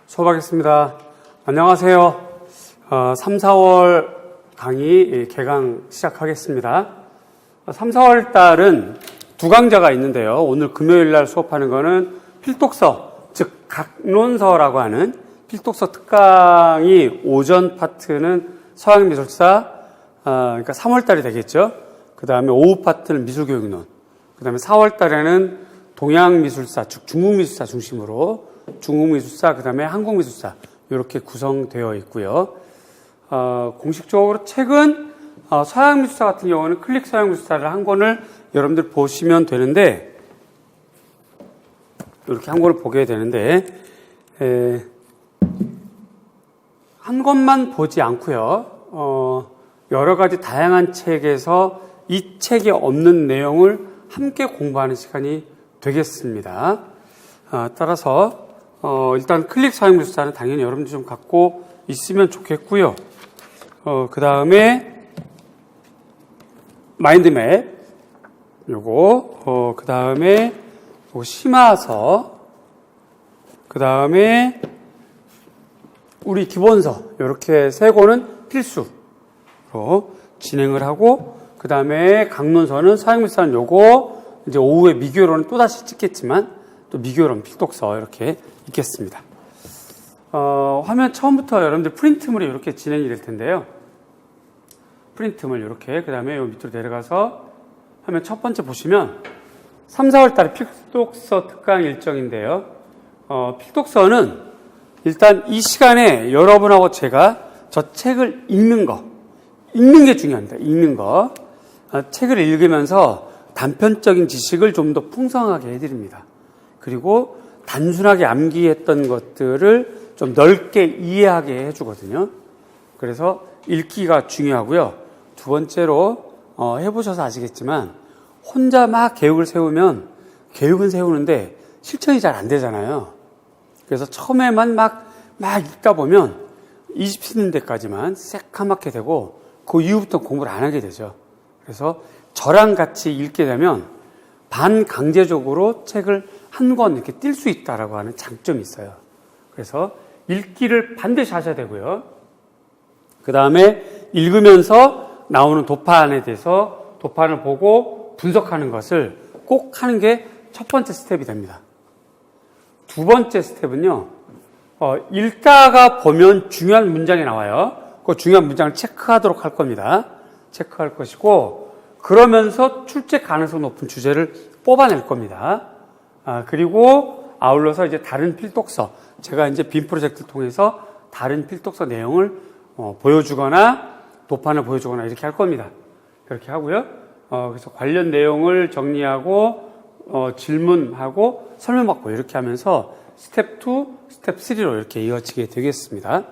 수업하겠습니다. 안녕하세요. 3, 4월 강의 개강 시작하겠습니다. 3, 4월 달은 두 강좌가 있는데요. 오늘 금요일 날 수업하는 거는 필독서, 즉 각론서라고 하는 필독서 특강이 오전 파트는 서양미술사, 그러니까 3월 달이 되겠죠. 그 다음에 오후 파트는 미술교육론, 그 다음에 4월 달에는 동양미술사, 즉 중국미술사 중심으로 중국미술사, 그 다음에 한국미술사 이렇게 구성되어 있고요. 공식적으로 책은 서양미술사 같은 경우는 클릭 서양미술사를 한 권을 여러분들 보시면 되는데, 이렇게 한 권을 보게 되는데, 한 권만 보지 않고요. 여러 가지 다양한 책에서 이 책에 없는 내용을 함께 공부하는 시간이 되겠습니다. 따라서 일단 클릭 서양미술사는 당연히 여러분들 좀 갖고 있으면 좋겠고요. 그 다음에 마인드맵 요거, 그 다음에 심화서, 그 다음에 우리 기본서 이렇게 세 권은 필수로 진행을 하고, 그 다음에 강론서는 서양미술사는 요거 이제 오후에 미교론은 또다시 찍겠지만 또 미교론 필독서 이렇게 있겠습니다. 화면 처음부터 여러분들 프린트물이 이렇게 진행이 될 텐데요. 프린트물 이렇게, 그 다음에 요 밑으로 내려가서 화면 첫 번째 보시면 3, 4월 달에 필독서 특강 일정인데요. 필독서는 일단 이 시간에 여러분하고 제가 저 책을 읽는 게 중요합니다. 읽는 거. 책을 읽으면서 단편적인 지식을 좀 더 풍성하게 해드립니다. 그리고 단순하게 암기했던 것들을 좀 넓게 이해하게 해주거든요. 그래서 읽기가 중요하고요. 두 번째로 해보셔서 아시겠지만 혼자 막 계획을 세우면 계획은 세우는데 실천이 잘 안 되잖아요. 그래서 처음에만 막 읽다 보면 20시는 데까지만 새까맣게 되고 그 이후부터 공부를 안 하게 되죠. 그래서 저랑 같이 읽게 되면 반강제적으로 책을 한 권 이렇게 뛸 수 있다라고 하는 장점이 있어요. 그래서 읽기를 반드시 하셔야 되고요. 그 다음에 읽으면서 나오는 도판에 대해서 도판을 보고 분석하는 것을 꼭 하는 게 첫 번째 스텝이 됩니다. 두 번째 스텝은요, 읽다가 보면 중요한 문장이 나와요. 그 중요한 문장을 체크하도록 할 겁니다. 체크할 것이고, 그러면서 출제 가능성 높은 주제를 뽑아낼 겁니다. 그리고 아울러서 이제 다른 필독서, 제가 이제 빔 프로젝트를 통해서 다른 필독서 내용을 보여주거나 도판을 보여주거나 이렇게 할 겁니다. 그렇게 하고요. 그래서 관련 내용을 정리하고 질문하고 설명받고 이렇게 하면서 스텝 2, 스텝 3로 이렇게 이어지게 되겠습니다.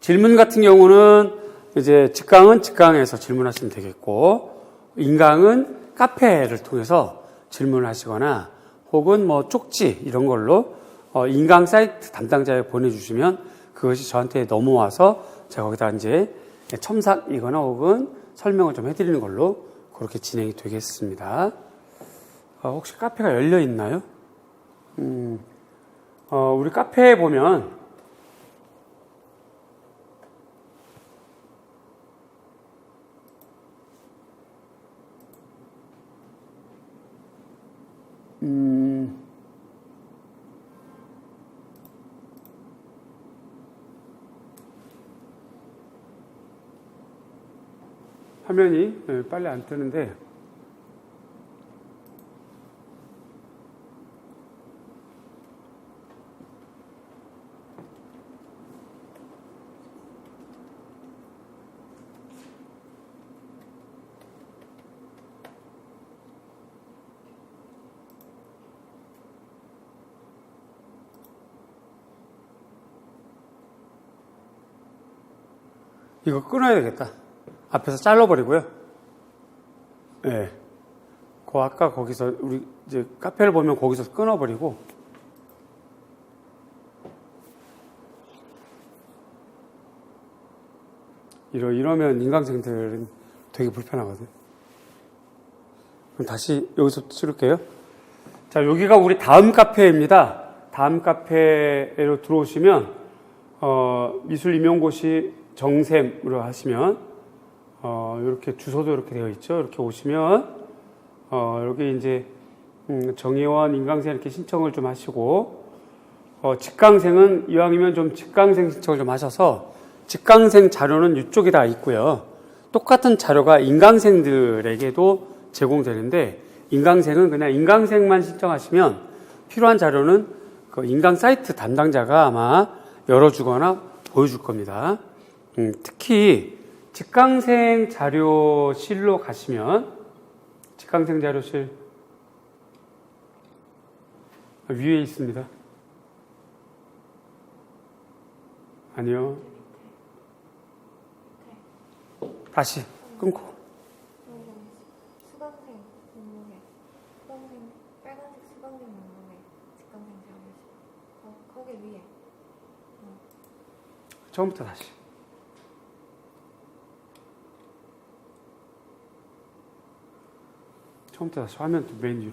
질문 같은 경우는 이제 직강은 직강에서 질문하시면 되겠고, 인강은 카페를 통해서 질문을 하시거나 혹은 뭐 쪽지 이런 걸로 인강 사이트 담당자에 보내주시면 그것이 저한테 넘어와서 제가 거기다 이제 첨삭이거나 혹은 설명을 좀 해드리는 걸로 그렇게 진행이 되겠습니다. 혹시 카페가 열려 있나요? 우리 카페에 보면 화면이 빨리 안 뜨는데, 이거 끊어야 되겠다. 앞에서 잘라버리고요. 네. 아까 거기서 우리 이제 카페를 보면 거기서 끊어버리고, 이러면 인강생들은 되게 불편하거든. 그럼 다시 여기서 찍을게요. 자, 여기가 우리 다음 카페입니다. 다음 카페로 들어오시면 미술 임용고시 정샘으로 하시면 이렇게 주소도 이렇게 되어 있죠. 이렇게 오시면 여기 이제 정의원 인강생 이렇게 신청을 좀 하시고 직강생은 이왕이면 좀 직강생 신청을 좀 하셔서 직강생 자료는 이쪽에 다 있고요. 똑같은 자료가 인강생들에게도 제공되는데 인강생은 그냥 인강생만 신청하시면 필요한 자료는 그 인강 사이트 담당자가 아마 열어주거나 보여줄 겁니다. 특히 직강생 자료실로 가시면 직강생 자료실 위에 있습니다. 아니요. 다시 끊고. 수강생 목록에 빨간색 수강생 목록에 직강생 자료실 거기 위에 처음부터 다시. 처음부터 다시 화면 또 맨 위로.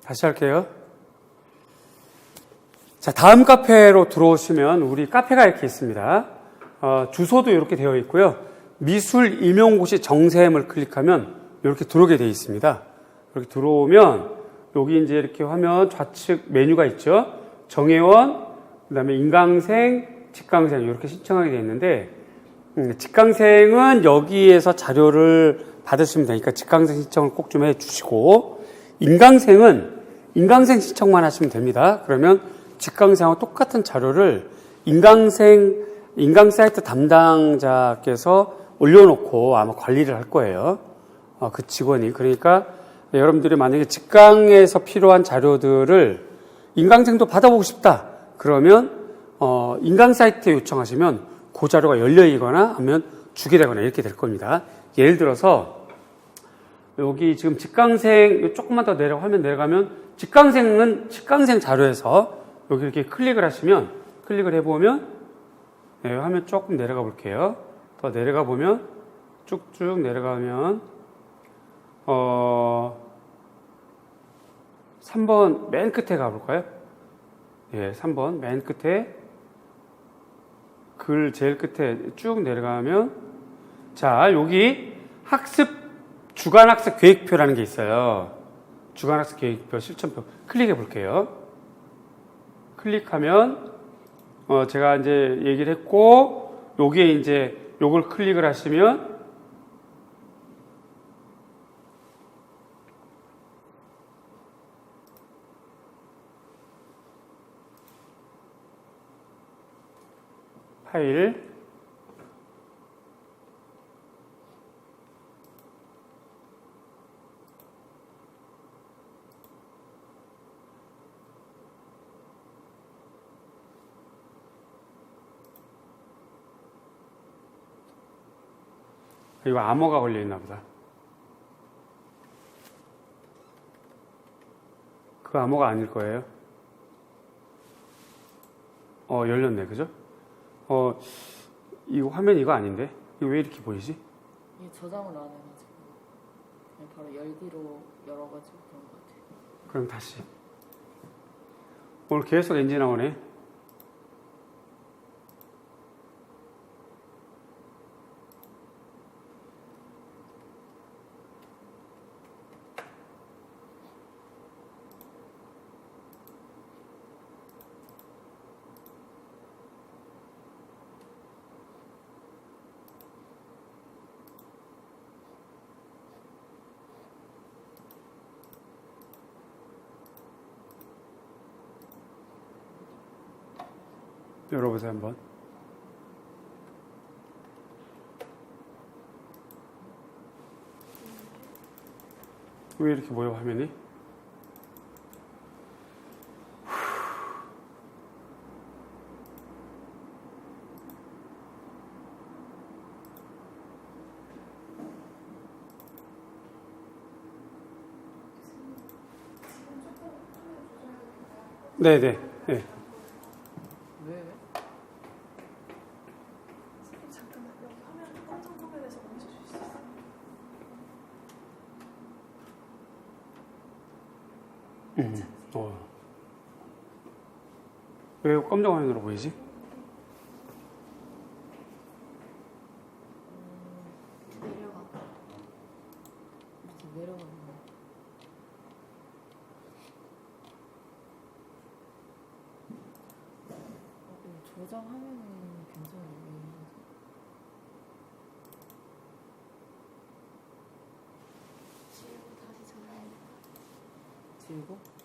다시 할게요. 자, 다음 카페로 들어오시면 우리 카페가 이렇게 있습니다. 주소도 이렇게 되어 있고요. 미술 임용고시 정샘을 클릭하면 이렇게 들어오게 되어 있습니다. 이렇게 들어오면 여기 이제 이렇게 화면 좌측 메뉴가 있죠. 정회원, 그 다음에 인강생, 직강생 이렇게 신청하게 되어 있는데 직강생은 여기에서 자료를 받으시면 되니까 직강생 신청을 꼭 좀 해주시고 인강생은 인강생 신청만 하시면 됩니다. 그러면 직강생하고 똑같은 자료를 인강 사이트 담당자께서 올려놓고 아마 관리를 할 거예요. 그 직원이. 그러니까 여러분들이 만약에 직강에서 필요한 자료들을 인강생도 받아보고 싶다. 그러면 인강 사이트에 요청하시면 그 자료가 열려있거나 하면 주게 되거나 이렇게 될 겁니다. 예를 들어서 여기 지금 직강생 조금만 더 화면 내려가면 직강생은 직강생 자료에서 여기 이렇게 클릭을 하시면 클릭을 해보면 화면 조금 내려가 볼게요. 더 내려가 보면 쭉쭉 내려가면 3번 맨 끝에 가볼까요? 예, 3번 맨 끝에 글 제일 끝에 쭉 내려가면 자 여기 주간학습 계획표라는 게 있어요. 주간학습 계획표 실천표 클릭해 볼게요. 클릭하면 제가 이제 얘기를 했고 여기에 이제 요걸 클릭을 하시면 파일 이거 암호가 걸려있나 보다. 그 암호가 아닐 거예요. 열렸네, 그죠? 이거 화면 이거 아닌데? 이거 왜 이렇게 보이지? 이게 저장을 안 해가지고 그냥 바로 열기로 열어가지고 그런 것 같아요. 그럼 다시. 오늘 계속 엔진 나오네. 열어보세요 한번. 왜 이렇게 보여 화면이? 네네. 네. 왜? 잠깐만 여기 화면 검정 화면에서 멈춰줄 수 있어요? 왜 검정 화면으로 보이지? 내려가. 이렇게 내려가는 거. 이거 저장하면은 괜찮은데. 지우고 다시 전화해. 지우고?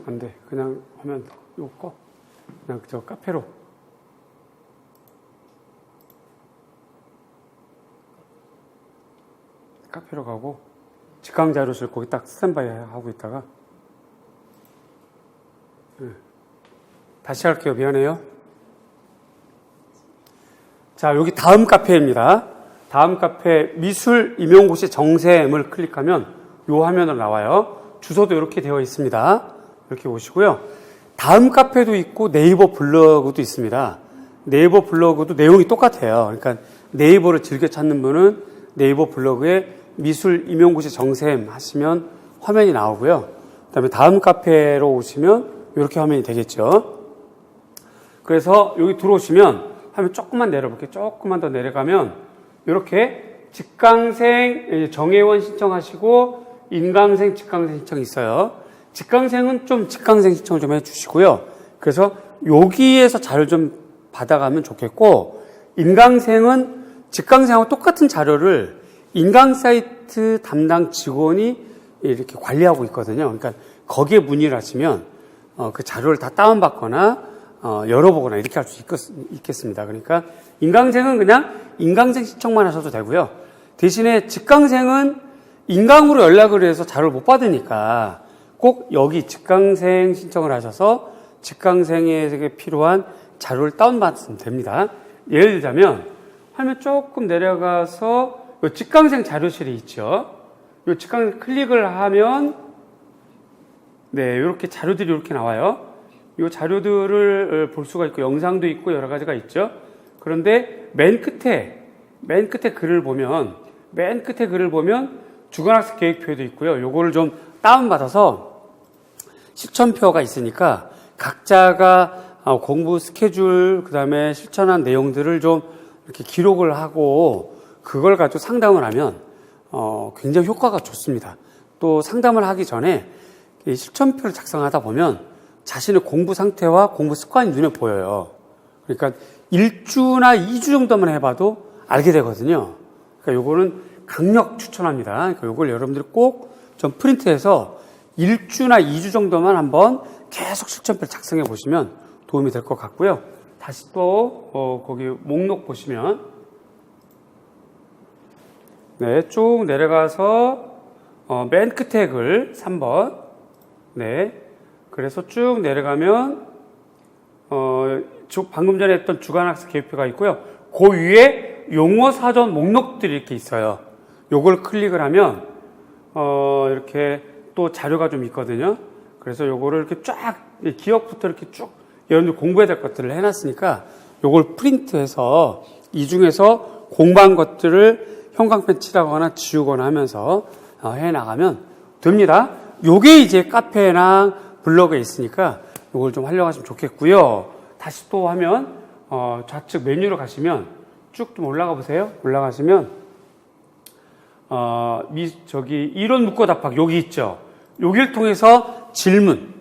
안 돼. 그냥 하면 이거 꺼. 그냥 저 카페로. 카페로 가고 직강 자료실 거기 딱 스탠바이 하고 있다가 다시 할게요. 미안해요. 자, 여기 다음 카페입니다. 다음 카페 미술 임용고시 정샘을 클릭하면 요 화면으로 나와요. 주소도 이렇게 되어 있습니다. 이렇게 오시고요. 다음 카페도 있고 네이버 블로그도 있습니다. 네이버 블로그도 내용이 똑같아요. 그러니까 네이버를 즐겨 찾는 분은 네이버 블로그에 미술 임용고시 정샘 하시면 화면이 나오고요. 그다음에 다음 카페로 오시면 이렇게 화면이 되겠죠. 그래서 여기 들어오시면 화면 조금만 내려볼게요. 조금만 더 내려가면 이렇게 직강생 정회원 신청하시고 인강생, 직강생 신청이 있어요. 직강생은 좀 직강생 신청을 좀 해주시고요. 그래서 여기에서 자료를 좀 받아가면 좋겠고, 인강생은 직강생하고 똑같은 자료를 인강 사이트 담당 직원이 이렇게 관리하고 있거든요. 그러니까 거기에 문의를 하시면 그 자료를 다 다운받거나 열어보거나 이렇게 할 수 있겠습니다. 그러니까 인강생은 그냥 인강생 신청만 하셔도 되고요. 대신에 직강생은 인강으로 연락을 해서 자료를 못 받으니까 꼭 여기 직강생 신청을 하셔서 직강생에게 필요한 자료를 다운받으면 됩니다. 예를 들자면 화면 조금 내려가서 이 직강생 자료실이 있죠. 이 직강생 클릭을 하면 네, 이렇게 자료들이 이렇게 나와요. 이 자료들을 볼 수가 있고 영상도 있고 여러 가지가 있죠. 그런데 맨 끝에 글을 보면 주간학습 계획표도 있고요. 요거를 좀 다운받아서 실천표가 있으니까 각자가 공부 스케줄 그다음에 실천한 내용들을 좀 이렇게 기록을 하고 그걸 가지고 상담을 하면 굉장히 효과가 좋습니다. 또 상담을 하기 전에 이 실천표를 작성하다 보면 자신의 공부 상태와 공부 습관이 눈에 보여요. 그러니까 1주나 2주 정도만 해봐도 알게 되거든요. 그러니까 요거는 강력 추천합니다. 그러니까 요걸 여러분들이 꼭 좀 프린트해서 1주나 2주 정도만 한번 계속 실천표를 작성해 보시면 도움이 될 것 같고요. 다시 또 거기 목록 보시면 네, 쭉 내려가서 맨 끝에 글 3번 네, 그래서 쭉 내려가면 방금 전에 했던 주간학습 계획표가 있고요. 그 위에 용어 사전 목록들이 이렇게 있어요. 요걸 클릭을 하면 이렇게 또 자료가 좀 있거든요. 그래서 요거를 이렇게 쫙 기억부터 이렇게 쭉 여러분들 공부해야 될 것들을 해놨으니까 요걸 프린트해서 이 중에서 공부한 것들을 형광펜 칠하거나 지우거나 하면서 해나가면 됩니다. 요게 이제 카페나 블로그에 있으니까 요걸 좀 활용하시면 좋겠고요. 다시 또 하면 좌측 메뉴로 가시면 쭉 좀 올라가 보세요. 올라가시면 이론 묻고 답하기 여기 있죠. 여기를 통해서 질문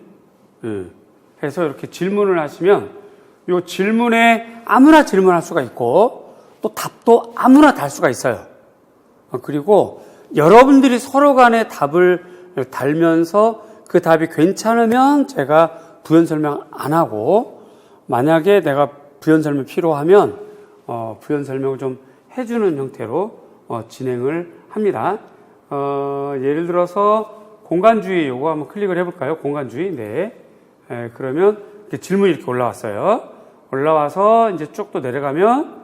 해서 이렇게 질문을 하시면 요 질문에 아무나 질문할 수가 있고 또 답도 아무나 달 수가 있어요. 그리고 여러분들이 서로 간에 답을 달면서 그 답이 괜찮으면 제가 부연 설명 안 하고 만약에 내가 부연 설명 필요하면 부연 설명을 좀 해주는 형태로 진행을 합니다. 예를 들어서 공간주의 요거 한번 클릭을 해볼까요? 공간주의. 네. 그러면 이렇게 질문이 이렇게 올라왔어요. 올라와서 이제 쭉 또 내려가면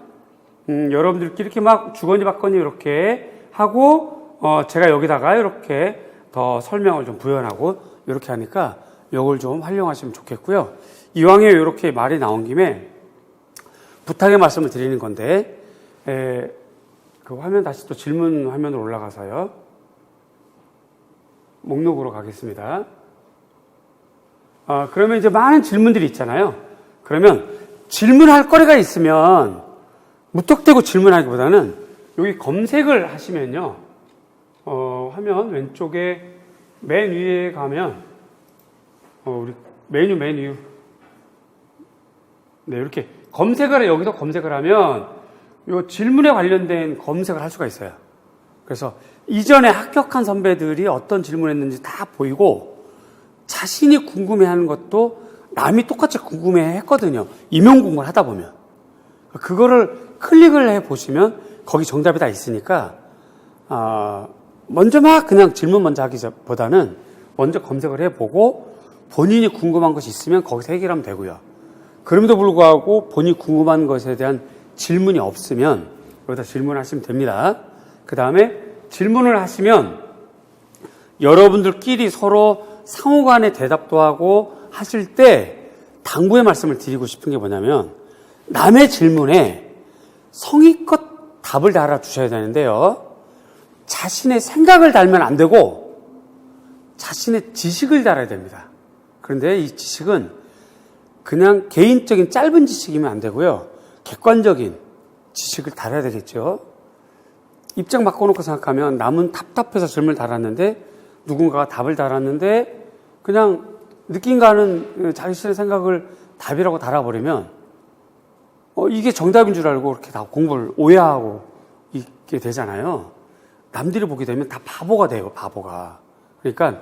여러분들끼리 이렇게 막 주거니 받거니 이렇게 하고 제가 여기다가 이렇게 더 설명을 좀 부연하고 이렇게 하니까 이걸 좀 활용하시면 좋겠고요. 이왕에 이렇게 말이 나온 김에 부탁의 말씀을 드리는 건데 그 화면 다시 또 질문 화면으로 올라가서요. 목록으로 가겠습니다. 그러면 이제 많은 질문들이 있잖아요. 그러면 질문할 거리가 있으면 무턱대고 질문하기보다는 여기 검색을 하시면요. 화면 왼쪽에 맨 위에 가면 우리 메뉴 네, 이렇게 검색을 여기서 검색을 하면 이 질문에 관련된 검색을 할 수가 있어요. 그래서 이전에 합격한 선배들이 어떤 질문을 했는지 다 보이고 자신이 궁금해하는 것도 남이 똑같이 궁금해했거든요. 임용 공부를 하다 보면 그거를 클릭을 해 보시면 거기 정답이 다 있으니까 먼저 막 그냥 질문 먼저 하기보다는 먼저 검색을 해보고 본인이 궁금한 것이 있으면 거기서 해결하면 되고요. 그럼에도 불구하고 본인이 궁금한 것에 대한 질문이 없으면 여기다 질문하시면 됩니다. 그 다음에 질문을 하시면 여러분들끼리 서로 상호간에 대답도 하고 하실 때 당부의 말씀을 드리고 싶은 게 뭐냐면 남의 질문에 성의껏 답을 달아주셔야 되는데요. 자신의 생각을 달면 안 되고 자신의 지식을 달아야 됩니다. 그런데 이 지식은 그냥 개인적인 짧은 지식이면 안 되고요. 객관적인 지식을 달아야 되겠죠. 입장 바꿔놓고 생각하면 남은 답답해서 질문을 달았는데 누군가가 답을 달았는데 그냥 느낀가 하는 자기 자신의 생각을 답이라고 달아버리면 이게 정답인 줄 알고 이렇게 다 공부를 오해하고 있게 되잖아요. 남들이 보게 되면 다 바보가 돼요, 바보가. 그러니까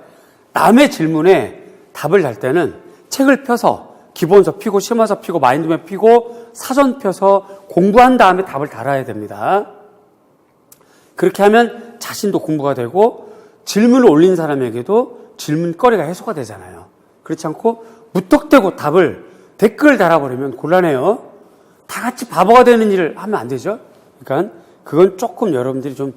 남의 질문에 답을 달 때는 책을 펴서 기본서 피고 심화서 피고 마인드맵 피고 사전 펴서 공부한 다음에 답을 달아야 됩니다. 그렇게 하면 자신도 공부가 되고 질문을 올린 사람에게도 질문거리가 해소가 되잖아요. 그렇지 않고 무턱대고 답을 댓글을 달아버리면 곤란해요. 다 같이 바보가 되는 일을 하면 안 되죠. 그러니까 그건 조금 여러분들이 좀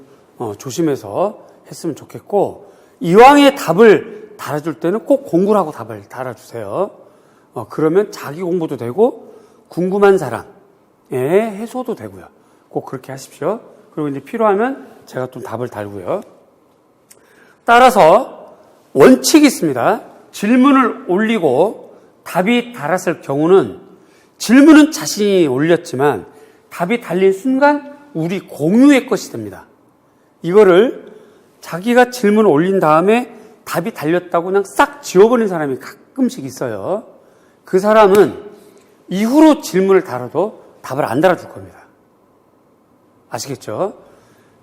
조심해서 했으면 좋겠고 이왕에 답을 달아줄 때는 꼭 공부를 하고 답을 달아주세요. 그러면 자기 공부도 되고 궁금한 사람의 해소도 되고요. 꼭 그렇게 하십시오. 그리고 이제 필요하면 제가 좀 답을 달고요. 따라서 원칙이 있습니다. 질문을 올리고 답이 달았을 경우는 질문은 자신이 올렸지만 답이 달린 순간 우리 공유의 것이 됩니다. 이거를 자기가 질문을 올린 다음에 답이 달렸다고 그냥 싹 지워버린 사람이 가끔씩 있어요. 그 사람은 이후로 질문을 달아도 답을 안 달아줄 겁니다. 아시겠죠?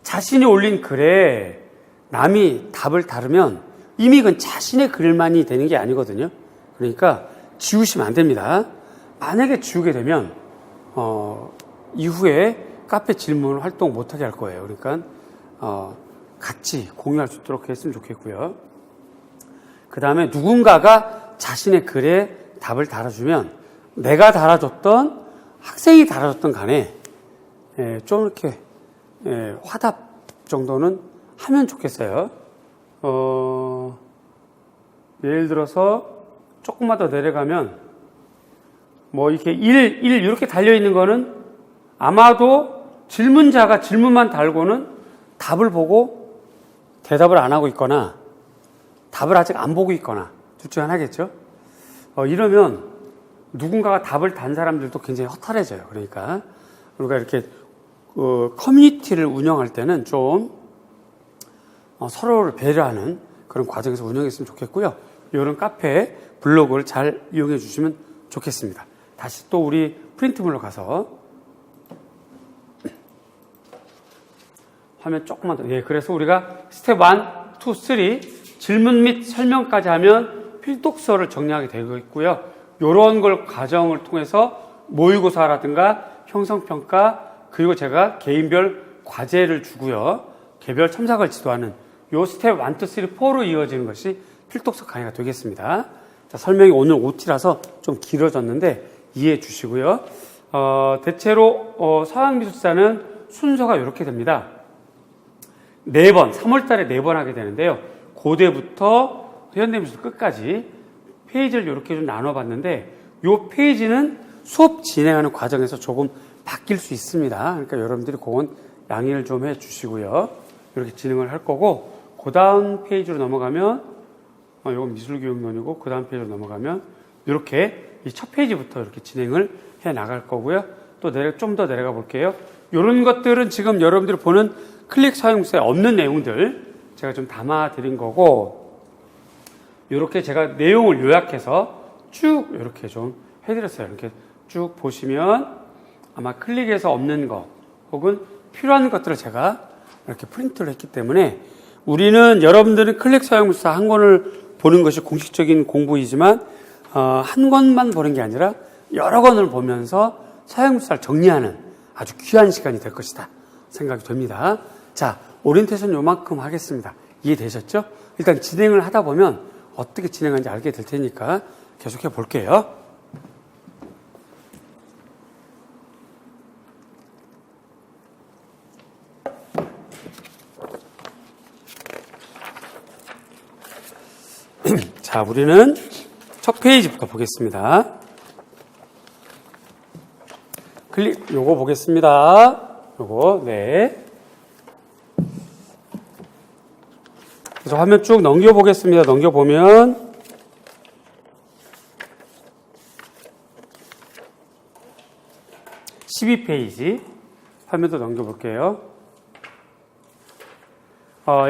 자신이 올린 글에 남이 답을 다르면 이미 그건 자신의 글만이 되는 게 아니거든요. 그러니까 지우시면 안 됩니다. 만약에 지우게 되면 이후에 카페 질문 활동 못하게 할 거예요. 그러니까 같이 공유할 수 있도록 했으면 좋겠고요. 그 다음에 누군가가 자신의 글에 답을 달아주면 내가 달아줬던 학생이 달아줬던 간에 좀 이렇게 화답 정도는 하면 좋겠어요. 예를 들어서 조금만 더 내려가면 뭐 이렇게 1 이렇게 달려있는 거는 아마도 질문자가 질문만 달고는 답을 보고 대답을 안 하고 있거나 답을 아직 안 보고 있거나 둘 중 하나겠죠. 이러면 누군가가 답을 단 사람들도 굉장히 허탈해져요. 그러니까 우리가 이렇게 커뮤니티를 운영할 때는 좀 서로를 배려하는 그런 과정에서 운영했으면 좋겠고요. 이런 카페, 블로그를 잘 이용해 주시면 좋겠습니다. 다시 또 우리 프린트물로 가서 화면 조금만 더. 그래서 우리가 스텝 1, 2, 3 질문 및 설명까지 하면 필독서를 정리하게 되고 있고요. 이런 걸 과정을 통해서 모의고사라든가 형성평가 그리고 제가 개인별 과제를 주고요. 개별 첨삭을 지도하는 요 스텝 1, 2, 3, 4로 이어지는 것이 필독서 강의가 되겠습니다. 자, 설명이 오늘 OT라서 좀 길어졌는데 이해해 주시고요. 대체로 서양미술사는 순서가 이렇게 됩니다. 4번, 3월 달에 4번 하게 되는데요. 고대부터 현대미술 끝까지 페이지를 이렇게 좀 나눠봤는데 이 페이지는 수업 진행하는 과정에서 조금 바뀔 수 있습니다. 그러니까 여러분들이 그건 양해를 좀 해주시고요. 이렇게 진행을 할 거고 그 다음 페이지로 넘어가면 이건 미술교육론이고 그 다음 페이지로 넘어가면 이렇게 이 첫 페이지부터 이렇게 진행을 해 나갈 거고요. 또 좀 더 내려가 볼게요. 이런 것들은 지금 여러분들이 보는 클릭 사용서에 없는 내용들 제가 좀 담아 드린 거고 이렇게 제가 내용을 요약해서 쭉 이렇게 좀 해드렸어요. 이렇게 쭉 보시면 아마 클릭에서 없는 거 혹은 필요한 것들을 제가 이렇게 프린트를 했기 때문에 우리는 여러분들은 클릭 사용물사 한 권을 보는 것이 공식적인 공부이지만 한 권만 보는 게 아니라 여러 권을 보면서 사용물사를 정리하는 아주 귀한 시간이 될 것이다 생각이 됩니다. 자, 오리엔테이션 요만큼 하겠습니다. 이해되셨죠? 일단 진행을 하다 보면 어떻게 진행하는지 알게 될 테니까 계속해 볼게요. 자, 우리는 첫 페이지부터 보겠습니다. 요거 보겠습니다. 요거, 네. 그래서 화면 쭉 넘겨보겠습니다. 넘겨보면, (12페이지) 화면도 넘겨볼게요.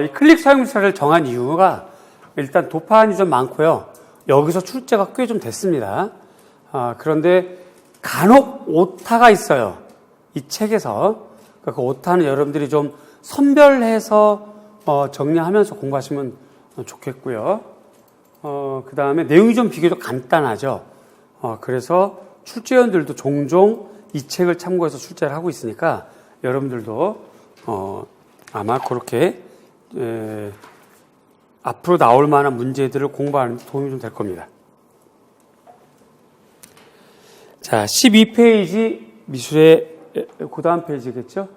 이 클릭 사용자를 정한 이유가 일단 도판이 좀 많고요. 여기서 출제가 꽤 좀 됐습니다. 그런데 간혹 오타가 있어요. 이 책에서. 그 오타는 여러분들이 좀 선별해서 정리하면서 공부하시면 좋겠고요. 그 다음에 내용이 좀 비교적 간단하죠. 그래서 출제위원들도 종종 이 책을 참고해서 출제를 하고 있으니까 여러분들도 아마 그렇게 앞으로 나올 만한 문제들을 공부하는 데 도움이 좀 될 겁니다. 자, 12페이지 미술의 그 다음 페이지겠죠?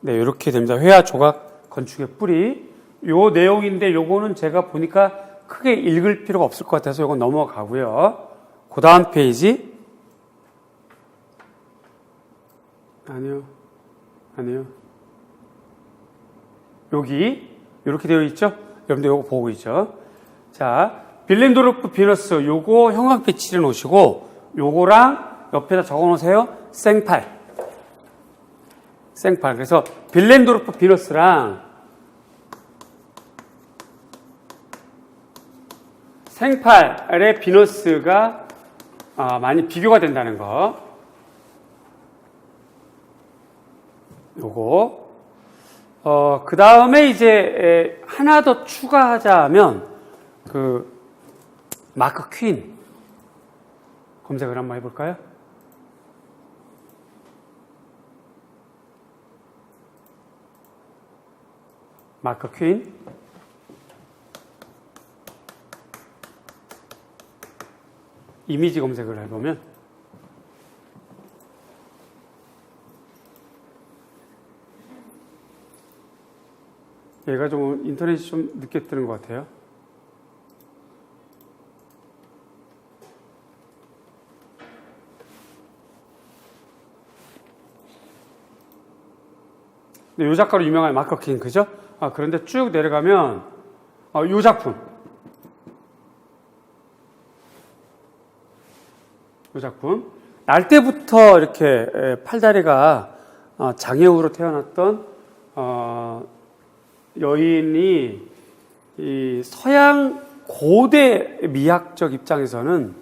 네, 이렇게 됩니다. 회화 조각 건축의 뿌리. 요 내용인데 요거는 제가 보니까 크게 읽을 필요가 없을 것 같아서 요건 넘어가고요. 그 다음 페이지. 아니요. 여기 이렇게 되어 있죠? 여러분들 요거 보고 있죠? 자, 빌렌도르프 비너스 요거 형광펜 칠해 놓으시고 요거랑 옆에다 적어 놓으세요. 생팔. 그래서 빌렌도르프 비너스랑 생팔의 비너스가 많이 비교가 된다는 거. 요거. 그 다음에 이제 하나 더 추가하자면 마크 퀸 검색을 한번 해볼까요? 마크 퀸 이미지 검색을 해보면 얘가 좀 인터넷이 좀 늦게 뜨는 것 같아요. 이 작가로 유명한 마크 퀸, 그죠? 그런데 쭉 내려가면 이 작품. 날 때부터 이렇게 팔다리가 장애우로 태어났던 여인이 이 서양 고대 미학적 입장에서는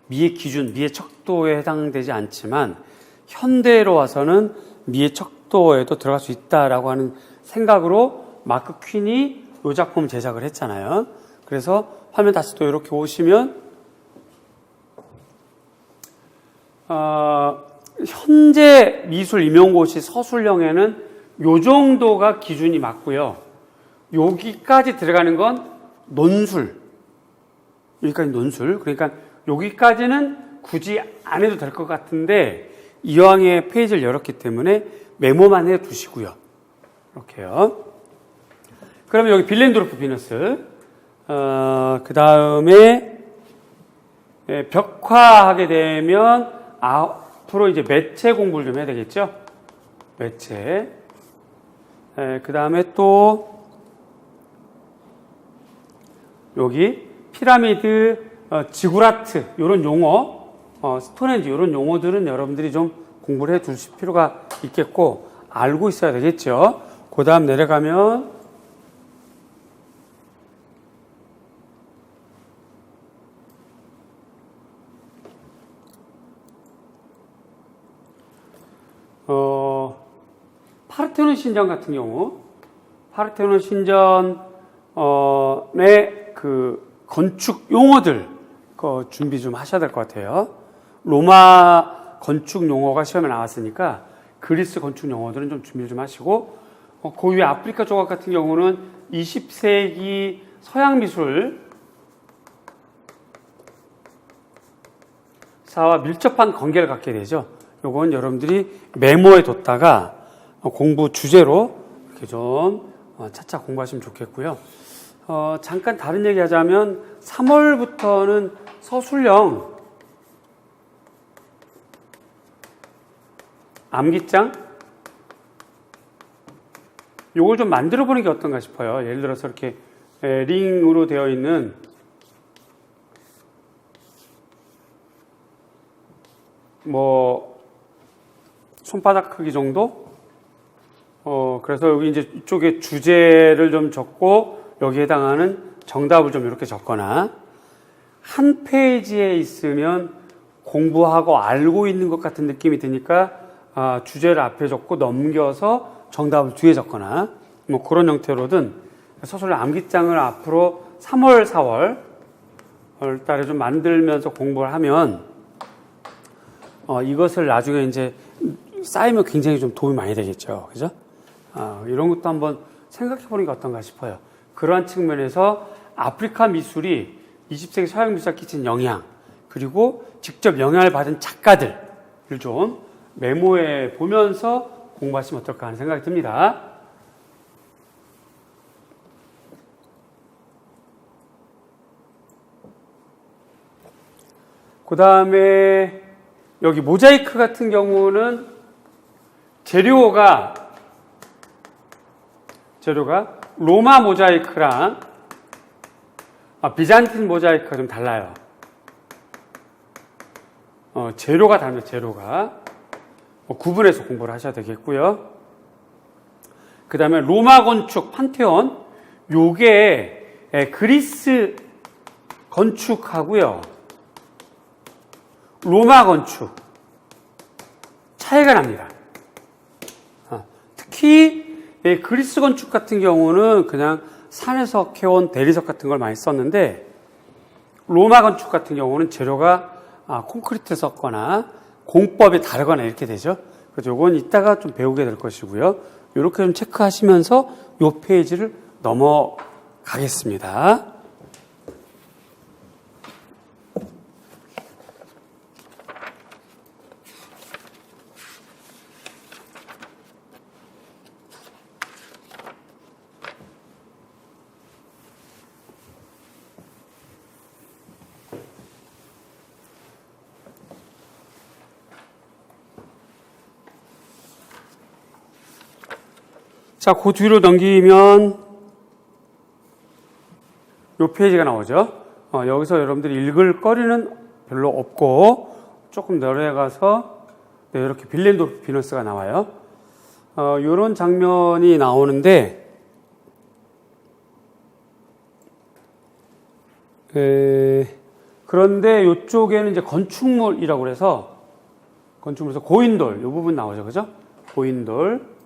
미의 기준, 미의 척도에 해당되지 않지만 현대로 와서는 미의 척도에도 들어갈 수 있다라고 하는 생각으로 마크 퀸이 이 작품 제작을 했잖아요. 그래서 화면 다시 또 이렇게 오시면 현재 미술 임용고시 서술형에는 요 정도가 기준이 맞고요. 여기까지 들어가는 건 논술. 여기까지 논술. 그러니까 여기까지는 굳이 안 해도 될 것 같은데 이왕에 페이지를 열었기 때문에 메모만 해 두시고요. 이렇게요. 그러면 여기 빌렌도르프 비너스. 그 다음에 벽화하게 되면 앞으로 이제 매체 공부를 좀 해야 되겠죠? 매체. 그 다음에 또 여기 피라미드, 지구라트 이런 용어, 스톤헨지 이런 용어들은 여러분들이 좀 공부를 해 두실 필요가 있겠고 알고 있어야 되겠죠. 그 다음 내려가면 파르테논 신전 같은 경우, 파르테논 신전의 그 건축 용어들 준비 좀 하셔야 될 것 같아요. 로마 건축 용어가 시험에 나왔으니까 그리스 건축 용어들은 좀 준비를 좀 하시고, 그 위에 아프리카 조각 같은 경우는 20세기 서양 미술사와 밀접한 관계를 갖게 되죠. 요건 여러분들이 메모에 뒀다가 공부 주제로 이렇게 좀 차차 공부하시면 좋겠고요. 잠깐 다른 얘기 하자면 3월부터는 서술형 암기장 요걸 좀 만들어 보는 게 어떤가 싶어요. 예를 들어서 이렇게 링으로 되어 있는 뭐 손바닥 크기 정도? 그래서 여기 이제 이쪽에 주제를 좀 적고 여기에 해당하는 정답을 좀 이렇게 적거나 한 페이지에 있으면 공부하고 알고 있는 것 같은 느낌이 드니까 주제를 앞에 적고 넘겨서 정답을 뒤에 적거나 뭐 그런 형태로든 서술 암기장을 앞으로 3월, 4월 달에 좀 만들면서 공부를 하면 이것을 나중에 이제 쌓이면 굉장히 좀 도움이 많이 되겠죠. 그죠? 이런 것도 한번 생각해 보는 게 어떤가 싶어요. 그러한 측면에서 아프리카 미술이 20세기 서양 미술에 끼친 영향, 그리고 직접 영향을 받은 작가들을 좀 메모해 보면서 공부하시면 어떨까 하는 생각이 듭니다. 그 다음에 여기 모자이크 같은 경우는 재료가 로마 모자이크랑 비잔틴 모자이크가 좀 달라요. 재료가 다르면 재료가 구분해서 공부를 하셔야 되겠고요. 그 다음에 로마 건축 판테온 요게 그리스 건축하고요 로마 건축 차이가 납니다. 특히 그리스 건축 같은 경우는 그냥 산에서 캐온 대리석 같은 걸 많이 썼는데 로마 건축 같은 경우는 재료가 콘크리트 썼거나 공법이 다르거나 이렇게 되죠. 그래서 이건 이따가 좀 배우게 될 것이고요. 이렇게 좀 체크하시면서 이 페이지를 넘어가겠습니다. 자, 그 뒤로 넘기면 이 페이지가 나오죠. 여기서 여러분들이 읽을 거리는 별로 없고 조금 내려가서 이렇게 빌렌도르프 비너스가 나와요. 이런 장면이 나오는데 그런데 이쪽에는 이제 건축물이라고 해서 건축물에서 고인돌 이 부분 나오죠, 그죠? 고인돌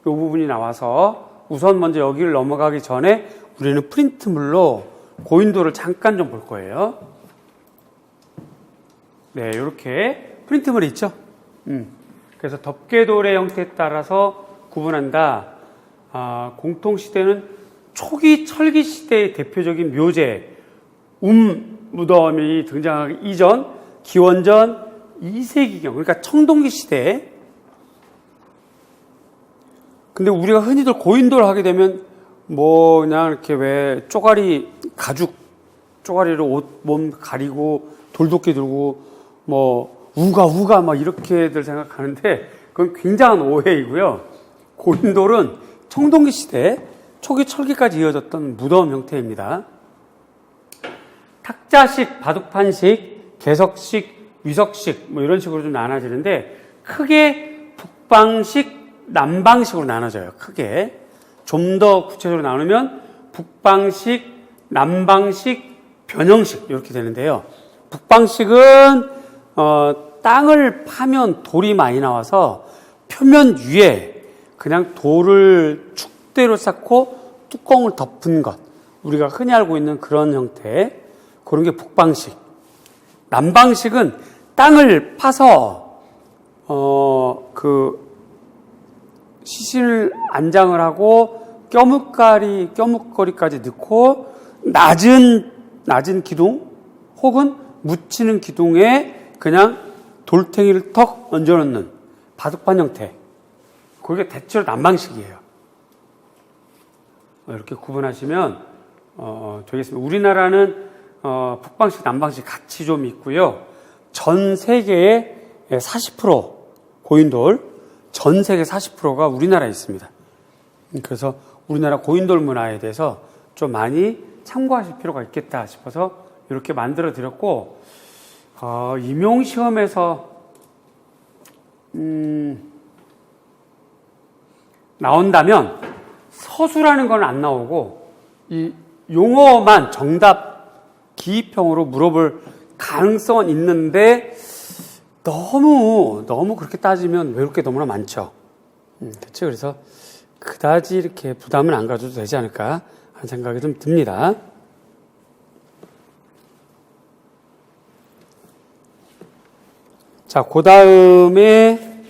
이 부분이 나와서 우선 먼저 여기를 넘어가기 전에 우리는 프린트물로 고인돌을 잠깐 좀 볼 거예요. 네, 이렇게 프린트물이 있죠. 그래서 덮개돌의 형태에 따라서 구분한다. 공통시대는 초기 철기 시대의 대표적인 묘제, 무덤이 등장하기 이전, 기원전 2세기경, 그러니까 청동기 시대. 근데 우리가 흔히들 고인돌 하게 되면 뭐 그냥 이렇게 왜 쪼가리 가죽 쪼가리로 옷 몸 가리고 돌도끼 들고 뭐 우가 막 이렇게들 생각하는데 그건 굉장한 오해이고요. 고인돌은 청동기 시대 초기 철기까지 이어졌던 무덤 형태입니다. 탁자식, 바둑판식, 개석식, 위석식 뭐 이런 식으로 좀 나눠지는데 크게 북방식, 남방식으로 나눠져요. 크게. 좀 더 구체적으로 나누면 북방식, 남방식, 변형식 이렇게 되는데요. 북방식은 땅을 파면 돌이 많이 나와서 표면 위에 그냥 돌을 축대로 쌓고 뚜껑을 덮은 것. 우리가 흔히 알고 있는 그런 형태. 그런 게 북방식. 남방식은 땅을 파서 시신을 안장을 하고 껴묵거리까지 넣고 낮은 기둥 혹은 묻히는 기둥에 그냥 돌탱이를 턱 얹어놓는 바둑판 형태. 그게 대체로 남방식이에요. 이렇게 구분하시면 되겠습니다. 우리나라는 북방식, 남방식 같이 좀 있고요. 전 세계의 40% 고인돌, 전 세계 40%가 우리나라에 있습니다. 그래서 우리나라 고인돌 문화에 대해서 좀 많이 참고하실 필요가 있겠다 싶어서 이렇게 만들어 드렸고, 임용시험에서 나온다면 서술하는 건 안 나오고 이 용어만 정답 기입형으로 물어볼 가능성은 있는데 너무 그렇게 따지면 외울 게 너무나 많죠. 그렇죠. 그래서 그다지 이렇게 부담은 안 가져도 되지 않을까 하는 생각이 좀 듭니다. 자, 그 다음에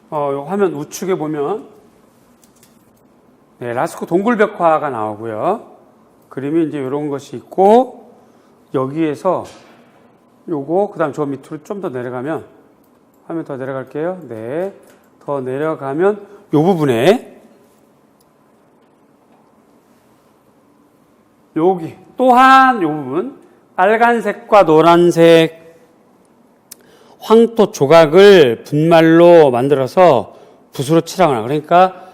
화면 우측에 보면 라스코 동굴벽화가 나오고요. 그림이 이제 이런 것이 있고 여기에서 요거 그다음 저 밑으로 좀 더 내려가면 화면 더 내려갈게요. 네, 더 내려가면 요 부분에 여기 또한 요 부분 빨간색과 노란색 황토 조각을 분말로 만들어서 붓으로 칠하거나 그러니까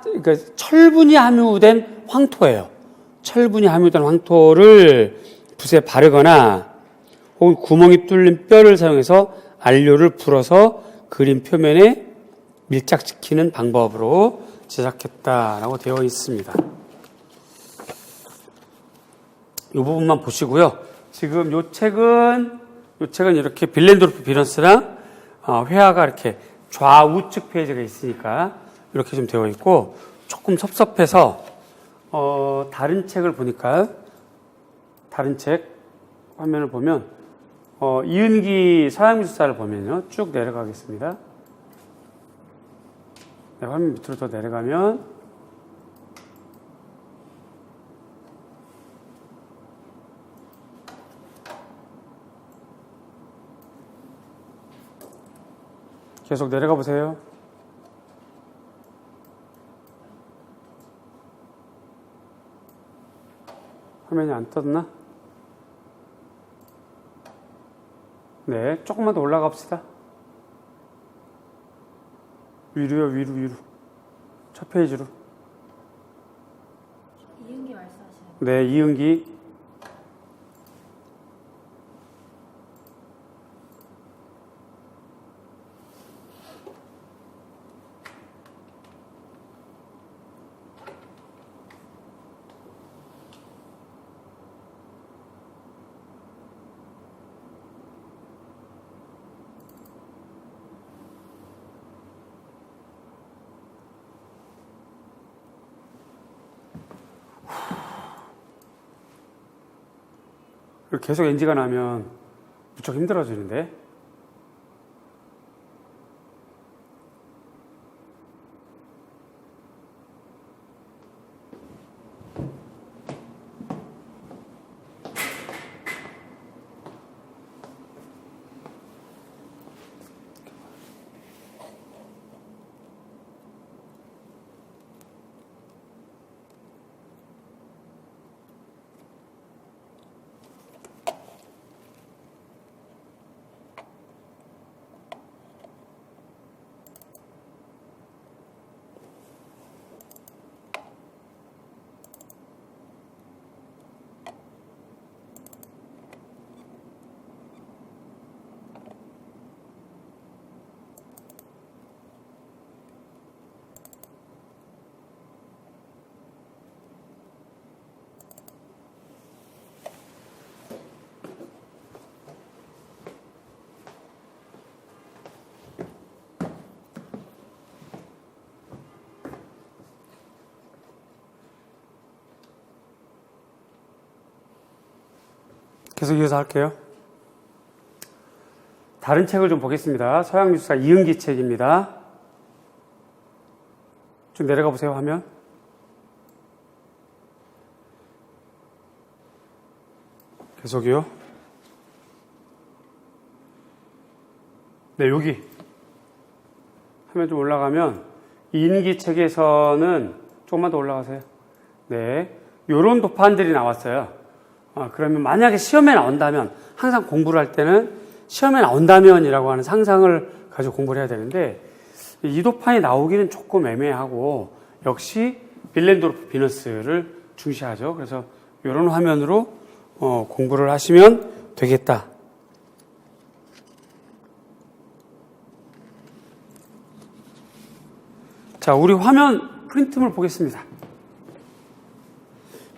그러니까 철분이 함유된 황토예요. 철분이 함유된 황토를 붓에 바르거나 혹은 구멍이 뚫린 뼈를 사용해서 안료를 불어서 그림 표면에 밀착시키는 방법으로 제작했다라고 되어 있습니다. 이 부분만 보시고요. 지금 이 책은 이렇게 빌렌도르프 비런스랑 회화가 이렇게 좌우측 페이지가 있으니까 이렇게 좀 되어 있고 조금 섭섭해서 다른 책을 보니까 다른 책 화면을 보면 이은기 서양미술사를 보면요 쭉 내려가겠습니다. 네, 화면 밑으로 더 내려가면 계속 내려가 보세요. 화면이 안 떴나? 네, 조금만 더 올라가 봅시다. 위로요, 위로. 첫 페이지로. 이은기 말씀하시는 네, 이은기. 계속 NG가 나면 무척 힘들어지는데 계속 이어서 할게요. 다른 책을 좀 보겠습니다. 서양미술사 이은기 책입니다. 좀 내려가 보세요, 화면. 계속이요. 네, 여기. 화면 좀 올라가면, 이은기 책에서는 조금만 더 올라가세요. 네. 요런 도판들이 나왔어요. 그러면 만약에 시험에 나온다면, 항상 공부를 할 때는 시험에 나온다면이라고 하는 상상을 가지고 공부를 해야 되는데, 이 도판이 나오기는 조금 애매하고, 역시 빌렌도르프 비너스를 중시하죠. 그래서 이런 화면으로 공부를 하시면 되겠다. 자, 우리 화면 프린트물 보겠습니다.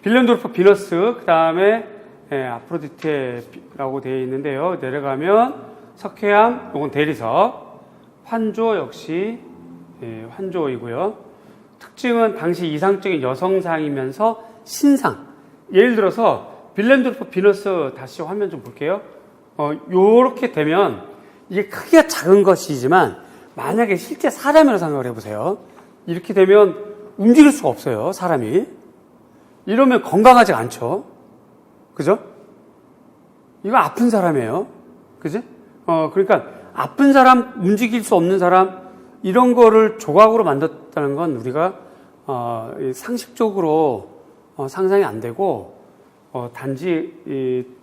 빌렌도르프 비너스, 그 다음에 아프로디테라고 되어 있는데요. 내려가면 석회암, 요건 대리석, 환조 역시 환조이고요. 특징은 당시 이상적인 여성상이면서 신상. 예를 들어서 빌렌도르프 비너스 다시 화면 좀 볼게요. 요렇게 되면 이게 크기가 작은 것이지만 만약에 실제 사람이라고 생각을 해보세요. 이렇게 되면 움직일 수가 없어요, 사람이. 이러면 건강하지 않죠. 그죠? 이거 아픈 사람이에요. 그지? 그러니까 아픈 사람, 움직일 수 없는 사람, 이런 거를 조각으로 만들었다는 건 우리가 상식적으로 상상이 안 되고 단지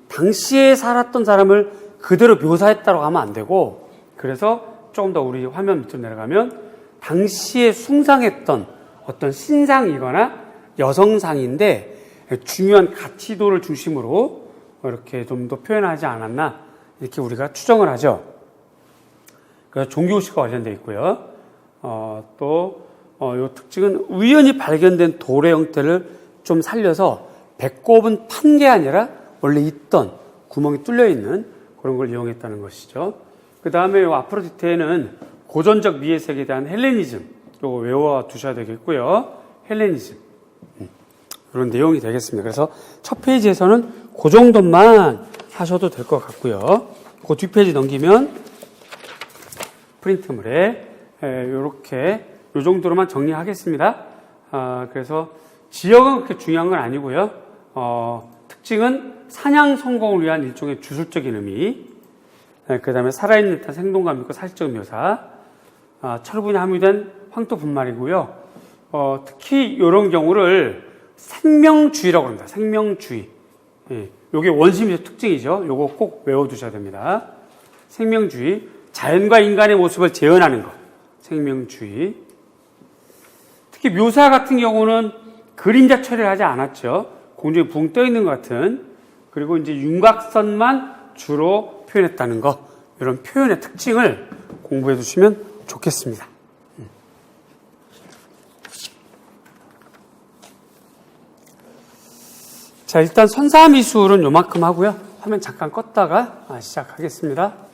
당시에 살았던 사람을 그대로 묘사했다고 하면 안 되고, 그래서 조금 더 우리 화면 밑으로 내려가면 당시에 숭상했던 어떤 신상이거나 여성상인데 중요한 가치도를 중심으로 이렇게 좀 더 표현하지 않았나, 이렇게 우리가 추정을 하죠. 그래서 종교의식과 관련되어 있고요. 요 특징은 우연히 발견된 돌의 형태를 좀 살려서 배꼽은 판 게 아니라 원래 있던 구멍이 뚫려 있는 그런 걸 이용했다는 것이죠. 그 다음에 요 아프로디테는 고전적 미해색에 대한 헬레니즘, 요거 외워두셔야 되겠고요. 헬레니즘. 이런 내용이 되겠습니다. 그래서 첫 페이지에서는 그 정도만 하셔도 될 것 같고요. 그 뒷페이지 넘기면 프린트물에 이렇게 요 정도로만 정리하겠습니다. 그래서 지역은 그렇게 중요한 건 아니고요. 특징은 사냥 성공을 위한 일종의 주술적인 의미, 그 다음에 살아있는 듯한 생동감 있고 사실적 묘사, 철분이 함유된 황토 분말이고요. 특히 이런 경우를 생명주의라고 합니다. 생명주의. 요게 원심적 특징이죠. 요거 꼭 외워두셔야 됩니다. 생명주의. 자연과 인간의 모습을 재현하는 것. 생명주의. 특히 묘사 같은 경우는 그림자 처리를 하지 않았죠. 공중에 붕 떠 있는 것 같은. 그리고 이제 윤곽선만 주로 표현했다는 것. 이런 표현의 특징을 공부해 두시면 좋겠습니다. 자, 일단 선사미술은 요만큼 하고요. 화면 잠깐 껐다가 시작하겠습니다.